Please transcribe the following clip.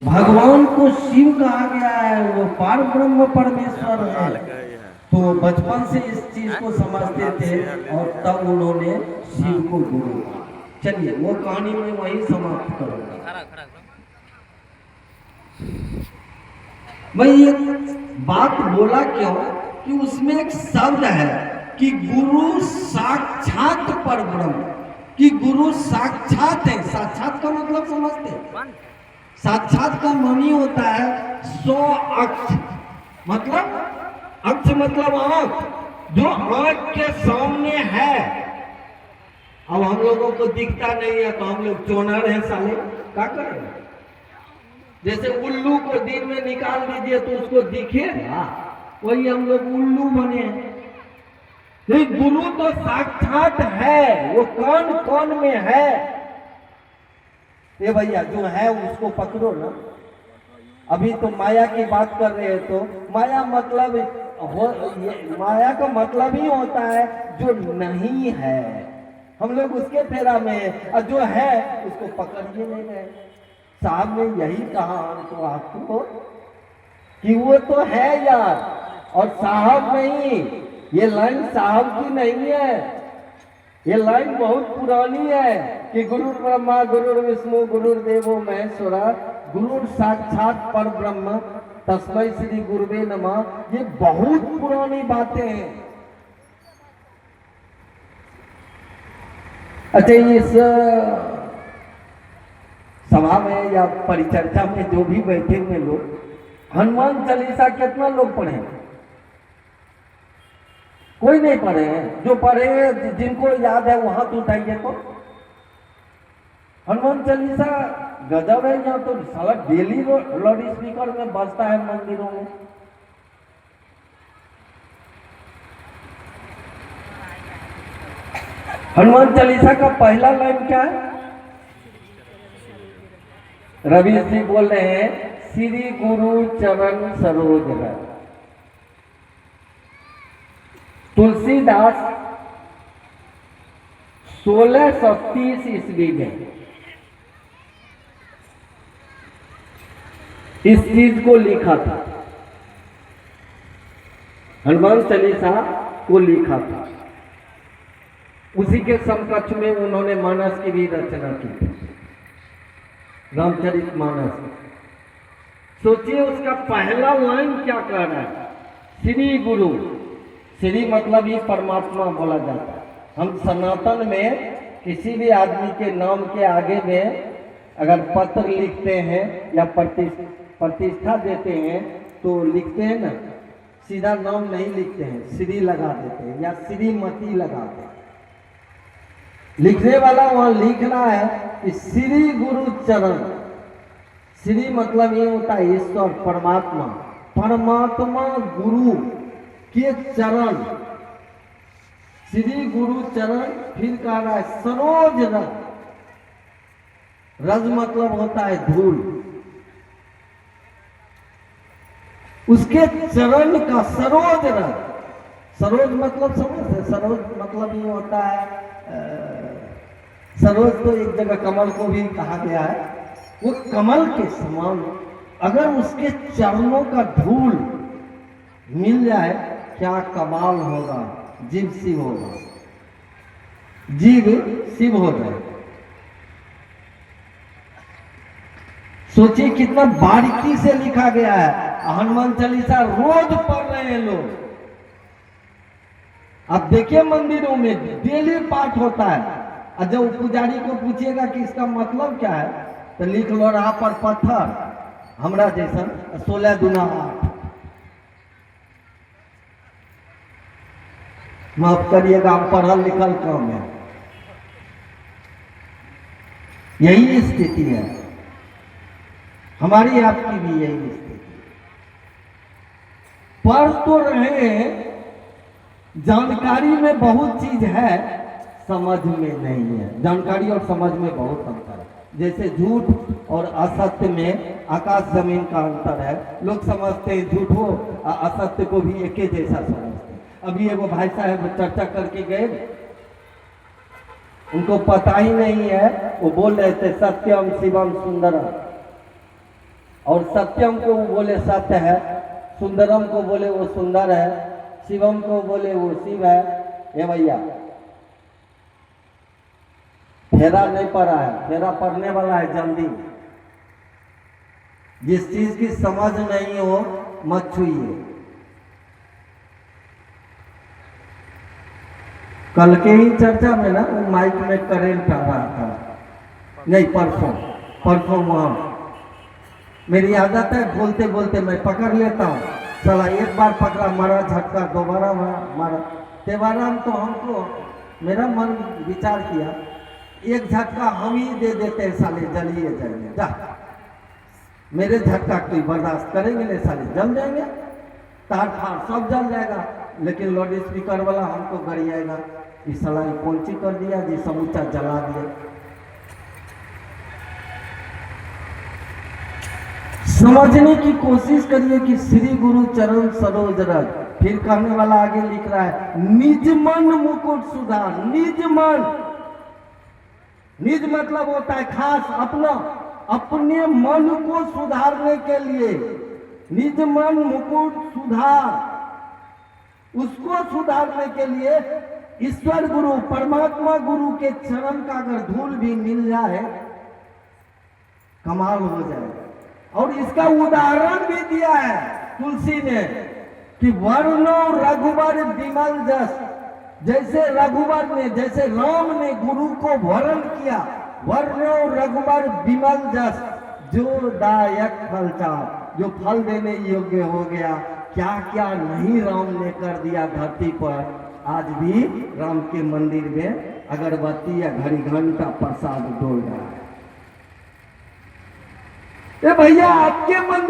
भगवान को शिव कहा गया है, वो पार ब्रह्म परमेश्वर है। तो बचपन से इस चीज को समझते थे और तब उन्होंने शिव को गुरु कहा। चलिए वो कहानी में वही समाप्त करूंगा। मैं ये बात बोला क्यों कि उसमें एक शब्द है कि गुरु साक्षात पर ब्रह्म, कि गुरु साक्षात है। साक्षात का मतलब समझते हैं? साक्षात का मानी होता है 100 अक्ष, मतलब अक्ष मतलब आंख, जो आंख के सामने है। अब हम लोगों को दिखता नहीं है तो हम लोग चोनर है साले, क्या करें? जैसे उल्लू को दिन में निकाल दीजिए तो उसको दिखेगा, वही हम लोग उल्लू बने हैं। गुरु तो साक्षात है, वो कौन कौन में है। ये भैया जो है उसको पकड़ो ना। अभी तो माया की बात कर रहे हैं, तो माया मतलब माया का मतलब ही होता है जो नहीं है। हम लोग उसके फेरा में है, और जो है उसको पकड़िए नहीं रहे। साहब ने यही कहा तो आपको कि वो तो है यार, और साहब नहीं। ये लाइन साहब की नहीं है, ये लाइन बहुत पुरानी है कि गुरु ब्रह्मा गुरु विष्णु गुरुर्देवो महेश्वरा गुरु साक्षात पर ब्रह्म तस्मै श्री गुरुवे नमः। ये बहुत पुरानी बातें हैं। अच्छा, इस सभा में या परिचर्चा में जो भी बैठे हुए लोग हनुमान चालीसा कितना लोग पढ़े? कोई नहीं पढ़े हैं। जो पढ़े हैं, जिनको याद है वहां तो उठाइए। तो हनुमान चालीसा गजब है। यहाँ तो साला डेली लाउड स्पीकर में बजता है मंदिरों में। हनुमान चालीसा का पहला लाइन क्या है? रवि जी बोल रहे हैं, श्री गुरु चरण सरोज रज। तुलसीदास 1630 ईस्वी में इस चीज को लिखा था, हनुमान चालीसा को लिखा था। उसी के समकक्ष में उन्होंने मानस की भी रचना की थी, रामचरित मानस। सोचिए उसका पहला लाइन क्या कह रहा है? श्री गुरु। श्री मतलब ही परमात्मा बोला जाता है। हम सनातन में किसी भी आदमी के नाम के आगे में अगर पत्र लिखते हैं या प्रतिष्ठा देते हैं तो लिखते हैं ना, सीधा नाम नहीं लिखते हैं, श्री लगा देते हैं या श्रीमती लगाते हैं। लिखने वाला वहां लिखना है कि श्री गुरु चरण। श्री मतलब ये होता है ईश्वर परमात्मा, परमात्मा गुरु के चरण, श्री गुरु चरण। फिर कह रहा है सरोज रज। रज मतलब होता है धूल। उसके चरण का सरोज रज। सरोज मतलब समझते? सरोज मतलब ये होता है, सरोज तो एक जगह कमल को भी कहा गया है। वो कमल के समान अगर उसके चरणों का धूल मिल जाए, क्या कमाल होगा। जीव शिव होगा, जीव शिव हो जाए। सोचिए कितना बारीकी से लिखा गया है। हनुमान चालीसा रोज पढ़ रहे हैं लोग। आप देखिए मंदिरों में डेली पाठ होता है। और जब पुजारी को पूछिएगा कि इसका मतलब क्या है, तो लिख लो रहा पर पत्थर हमरा जैसा 16 दूना 8। माफ करिएगा, आप पढ़ल लिखल कम है। यही स्थिति है हमारी, आपकी भी यही स्थिति। पढ़ तो रहे हैं, जानकारी में बहुत चीज है, समझ में नहीं है। जानकारी और समझ में बहुत अंतर है। जैसे झूठ और असत्य में आकाश जमीन का अंतर है। लोग समझते हैं झूठ हो असत्य को भी एक जैसा समझते हैं। अभी एगो भाई साहब चर्चा करके गए, उनको पता ही नहीं है, वो बोल रहे थे सत्यम शिवम सुंदरम। और सत्यम को वो बोले सत्य है, सुंदरम को बोले वो सुंदर है, शिवम को बोले वो शिव है। ये भैया फेरा नहीं पड़ा है, फेरा पड़ने वाला है जल्दी। जिस चीज की समझ नहीं हो मत छूइए। कल के ही चर्चा में ना वो माइक में करेंट आ रहा था, नहीं परसों वहां मेरी आदत है बोलते बोलते मैं पकड़ लेता हूँ। चला एक बार पकड़ा मारा झटका, दोबारा मारा तेबारा तो हमको मेरा मन विचार किया एक झटका हम ही दे देते हैं, साले जलिए जाएंगे। जा मेरे झटका कोई बर्दाश्त करेंगे नहीं, साले जल जाएंगे, तार फार सब जल जाएगा। लेकिन लाउड स्पीकर वाला हमको गरियाएगा, इस साला ने कौन सी कर दिया जी, समूचा जला दिया। समझने की कोशिश करिए कि श्री गुरु चरण सरोज रज। फिर कहने वाला आगे लिख रहा है निज मन मुकुट सुधार। निज मन, निज मतलब होता है खास अपना, अपने मन को सुधारने के लिए निज मन मुकुट सुधार। उसको सुधारने के लिए ईश्वर गुरु परमात्मा गुरु के चरण का अगर धूल भी मिल जाए कमाल हो जाए। और इसका उदाहरण भी दिया है तुलसी ने कि वर्णो रघुवर विमल जस। जैसे रघुवर ने, जैसे राम ने गुरु को वर्ण किया, वर्णो रघुवर विमल जस जो दायक फलचार, जो फल देने योग्य हो गया। क्या क्या नहीं राम ने कर दिया धरती पर। आज भी राम के मंदिर में अगरबत्ती या घड़ी घंटा प्रसाद डोल रहा है। ए भैया आपके मंदिर